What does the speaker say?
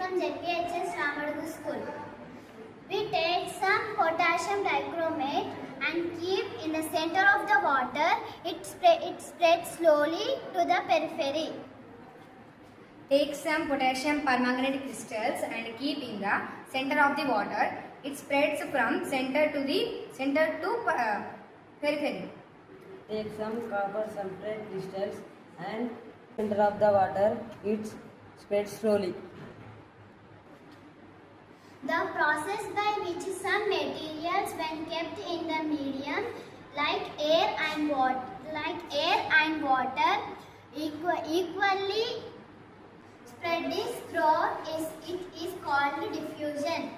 from ZPHS Ramadugu school. We take some potassium dichromate and keep in the center of the water. It spreads slowly to the periphery. Take some potassium permanganate crystals and keep in the center of the water. It spreads from center to periphery. Take some copper sulfate crystals and center of the water. It spreads slowly. The process by which some materials, when kept in the medium, like air and water, equally spread is throughout, it is called diffusion.